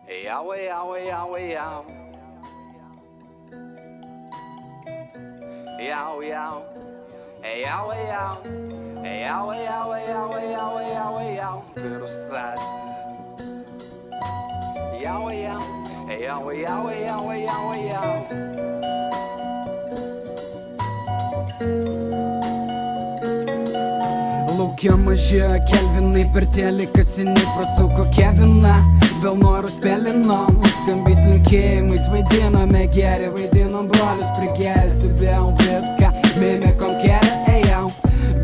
Yow, yow, yow, yow. Yow, yow. Yow, yow. Yow, yow, yow, yow, yow, yow. Virusas. Yow, yow. Yow, yow, yow, yow, yow. Laukia mažėjo kelvinai, per teliką seniai prasuko Keviną. Vėl norus pelinom, skambiais linkėjimais vaidinome geri, vaidinom brolius prigerę, stebėjom viską, mimikom kerę, ėjau.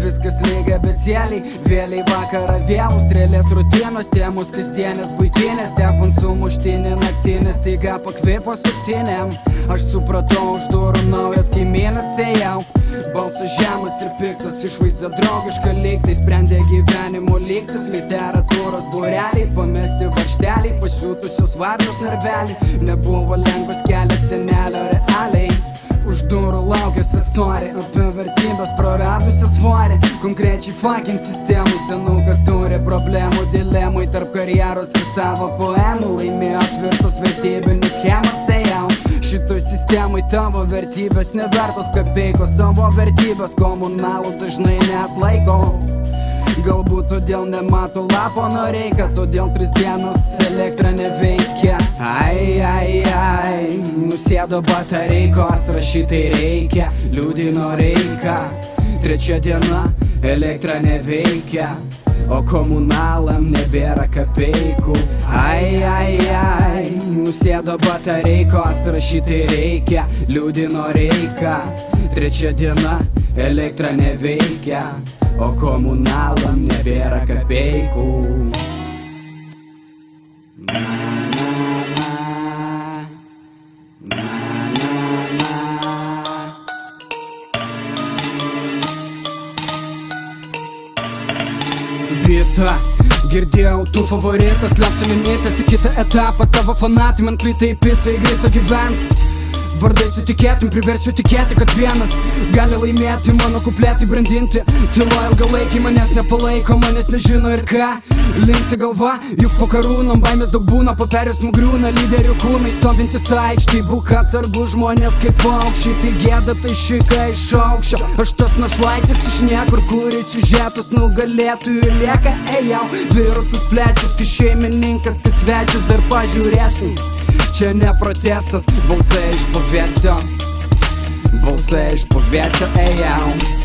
Viskas lygia becėliai, vėliai vakarą vėlų, strėlės rutinos, temos kasdienės buitinės, tepant sumuštinį naktinės, taiga pakvipo subtinėm. Aš supratau, už durų naujas kaimynas ėjau. Balsas žemas ir piktas, išvaizda draugiška lygtai, sprendė gyvenimo lygtis, literatūros būreliai, pamesti varžteliai, pasiūtusios varnos narveliai. Nebuvo lengvas kelias senelio realiai. Už durų laukęs istorija apie vertybės praradusią svorį. Konkrečiai fucking sistemai senukas turi problemų dilemui tarp karjeros ir savo poemų. Laimėjo tvirtos vertybinis schemas ėjau. Šitoj sistemai tavo vertybės nevertos kapeikos, tavo vertybės komunalų dažnai neatlaiko. Galbūt todėl nemato lapo Noreika, todėl 3 dienos elektra neveikia. Ai, ai, ai, nusėdo batareikos, rašytai reikia, liūdino Reika. 3 diena, elektra neveikia, o komunalam nebėra kapeikų. Ai, ai, ai, nusėdo batareikos, rašytai reikia, liūdino Reika. 3 diena, elektra neveikia, o komunalam nebėra kapeikų. Bita, girdėjau, tu favoritas, liapsia minėtas į kitą etapą. Tavo fanatai man klitai piso į grįso gyvent. Vardai sutikėtum, priversiu tikėti, kad vienas gali laimėti, mano kupletai brandinti. Tylo ilgalaikiai manęs nepalaiko, manęs nežino ir ką. Linksi galva, juk po karūnom baimės daug būna, po perėsmų griūna lyderių kūnai stovintis aikštėj. Būk atsargus žmonės kaip paukščiai, tai gėda, tai šika iš aukščio. Aš tas našlaitis iš niekur, kuri siužetus nugalėtojų lieka. Ejau, virusas plečias, kai šeimininkas, kai svečias, dar pažiūrėsim. Čia ne protestas, balsai iš pavėsio, balsai iš pavėsio, ejau.